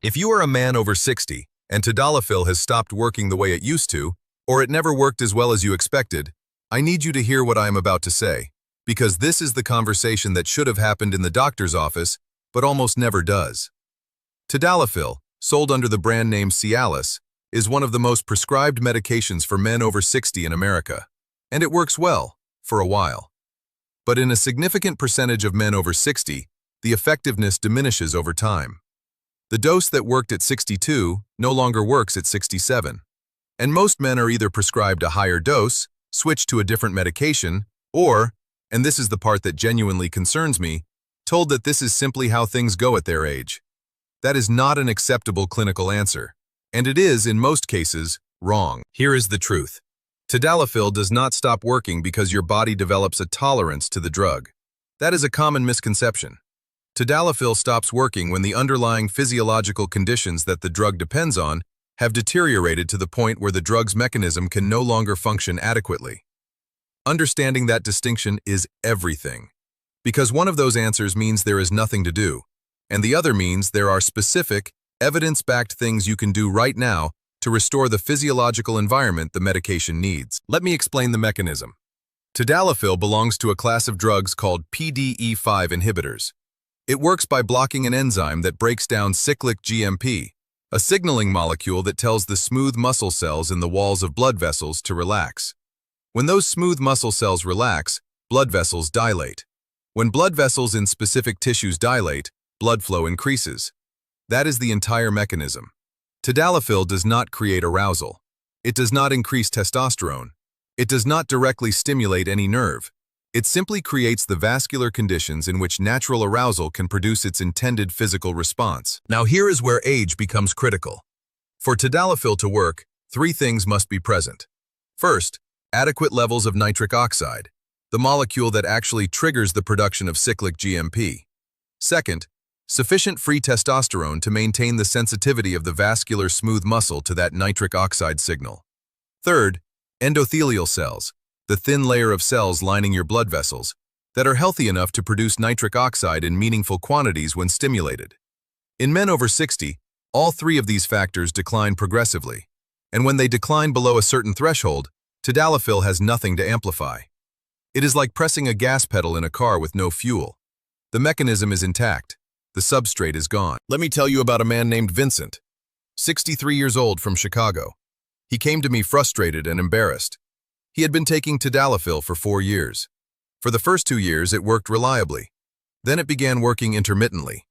If you are a man over 60 and Tadalafil has stopped working the way it used to, or it never worked as well as you expected, I need you to hear what I am about to say, because this is the conversation that should have happened in the doctor's office, but almost never does. Tadalafil, sold under the brand name Cialis, is one of the most prescribed medications for men over 60 in America, and it works well, for a while. But in a significant percentage of men over 60, the effectiveness diminishes over time. The dose that worked at 62 no longer works at 67, and most men are either prescribed a higher dose, switch to a different medication, or, and this is the part that genuinely concerns me, told that this is simply how things go at their age. That is not an acceptable clinical answer, and it is, in most cases, wrong. Here is the truth. Tadalafil does not stop working because your body develops a tolerance to the drug. That is a common misconception. Tadalafil stops working when the underlying physiological conditions that the drug depends on have deteriorated to the point where the drug's mechanism can no longer function adequately. Understanding that distinction is everything, because one of those answers means there is nothing to do, and the other means there are specific, evidence-backed things you can do right now to restore the physiological environment the medication needs. Let me explain the mechanism. Tadalafil belongs to a class of drugs called PDE5 inhibitors. It works by blocking an enzyme that breaks down cyclic GMP, a signaling molecule that tells the smooth muscle cells in the walls of blood vessels to relax. When those smooth muscle cells relax, blood vessels dilate. When blood vessels in specific tissues dilate, blood flow increases. That is the entire mechanism. Tadalafil does not create arousal. It does not increase testosterone. It does not directly stimulate any nerve. It simply creates the vascular conditions in which natural arousal can produce its intended physical response. Now here is where age becomes critical. For Tadalafil to work, three things must be present. First, adequate levels of nitric oxide, the molecule that actually triggers the production of cyclic GMP. Second, sufficient free testosterone to maintain the sensitivity of the vascular smooth muscle to that nitric oxide signal. Third, endothelial cells, the thin layer of cells lining your blood vessels, that are healthy enough to produce nitric oxide in meaningful quantities when stimulated. In men over 60, all three of these factors decline progressively, and when they decline below a certain threshold, Tadalafil has nothing to amplify. It is like pressing a gas pedal in a car with no fuel. The mechanism is intact. The substrate is gone. Let me tell you about a man named Vincent, 63 years old, from Chicago. He came to me frustrated and embarrassed. He had been taking Tadalafil for 4 years. For the first 2 years, it worked reliably. Then it began working intermittently.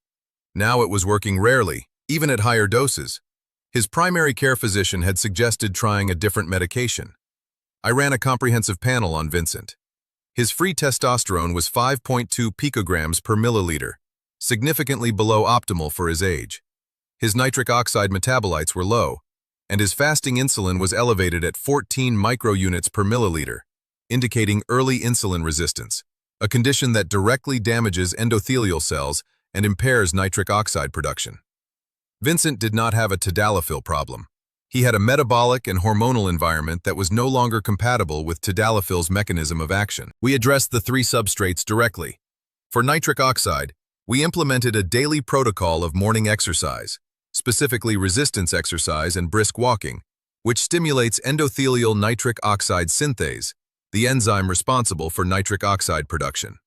Now it was working rarely, even at higher doses. His primary care physician had suggested trying a different medication. I ran a comprehensive panel on Vincent. His free testosterone was 5.2 picograms per milliliter, significantly below optimal for his age. His nitric oxide metabolites were low, and his fasting insulin was elevated at 14 microunits per milliliter, indicating early insulin resistance, a condition that directly damages endothelial cells and impairs nitric oxide production. Vincent did not have a Tadalafil problem. He had a metabolic and hormonal environment that was no longer compatible with Tadalafil's mechanism of action. We addressed the three substrates directly. For nitric oxide, we implemented a daily protocol of morning exercise, specifically resistance exercise and brisk walking, which stimulates endothelial nitric oxide synthase, the enzyme responsible for nitric oxide production.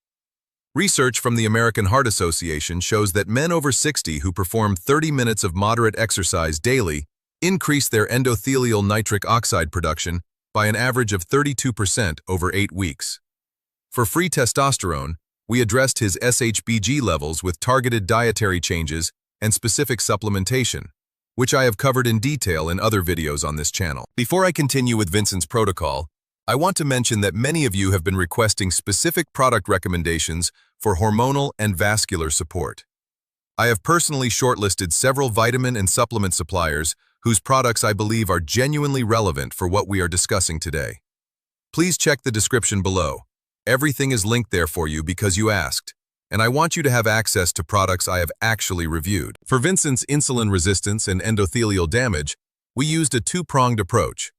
Research from the American Heart Association shows that men over 60 who perform 30 minutes of moderate exercise daily increase their endothelial nitric oxide production by an average of 32% over 8 weeks. For free testosterone, we addressed his SHBG levels with targeted dietary changes and specific supplementation, which I have covered in detail in other videos on this channel. Before I continue with Vincent's protocol, I want to mention that many of you have been requesting specific product recommendations for hormonal and vascular support. I have personally shortlisted several vitamin and supplement suppliers whose products I believe are genuinely relevant for what we are discussing today. Please check the description below. Everything is linked there for you because you asked, and I want you to have access to products I have actually reviewed. For Vincent's insulin resistance and endothelial damage, we used a two-pronged approach.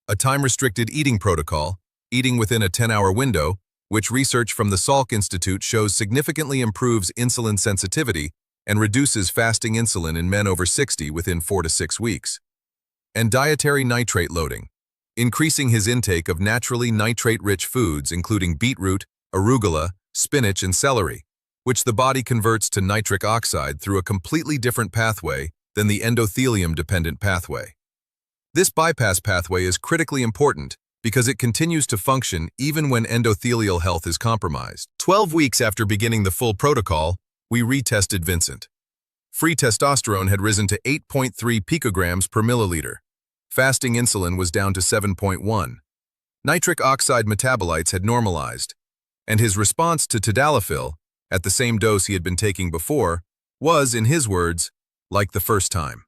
A time-restricted eating protocol, eating within a 10-hour window, which research from the Salk Institute shows significantly improves insulin sensitivity and reduces fasting insulin in men over 60 within 4 to 6 weeks. And dietary nitrate loading, increasing his intake of naturally nitrate-rich foods including beetroot, arugula, spinach, and celery, which the body converts to nitric oxide through a completely different pathway than the endothelium-dependent pathway. This bypass pathway is critically important because it continues to function even when endothelial health is compromised. 12 weeks after beginning the full protocol, we retested Vincent. Free testosterone had risen to 8.3 picograms per milliliter. Fasting insulin was down to 7.1. Nitric oxide metabolites had normalized, and his response to Tadalafil, at the same dose he had been taking before, was, in his words, like the first time.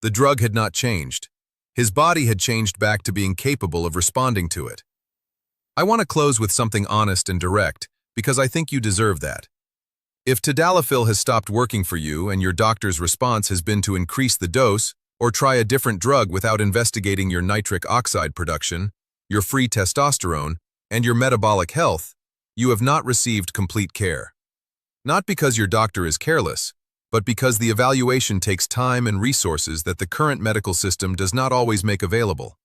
The drug had not changed. His body had changed back to being capable of responding to it. I want to close with something honest and direct, because I think you deserve that. If Tadalafil has stopped working for you and your doctor's response has been to increase the dose or try a different drug without investigating your nitric oxide production, your free testosterone, and your metabolic health, you have not received complete care. Not because your doctor is careless, but because the evaluation takes time and resources that the current medical system does not always make available.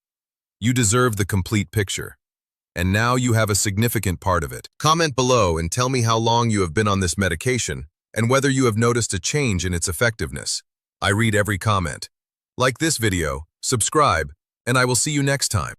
You deserve the complete picture. And now you have a significant part of it. Comment below and tell me how long you have been on this medication and whether you have noticed a change in its effectiveness. I read every comment. Like this video, subscribe, and I will see you next time.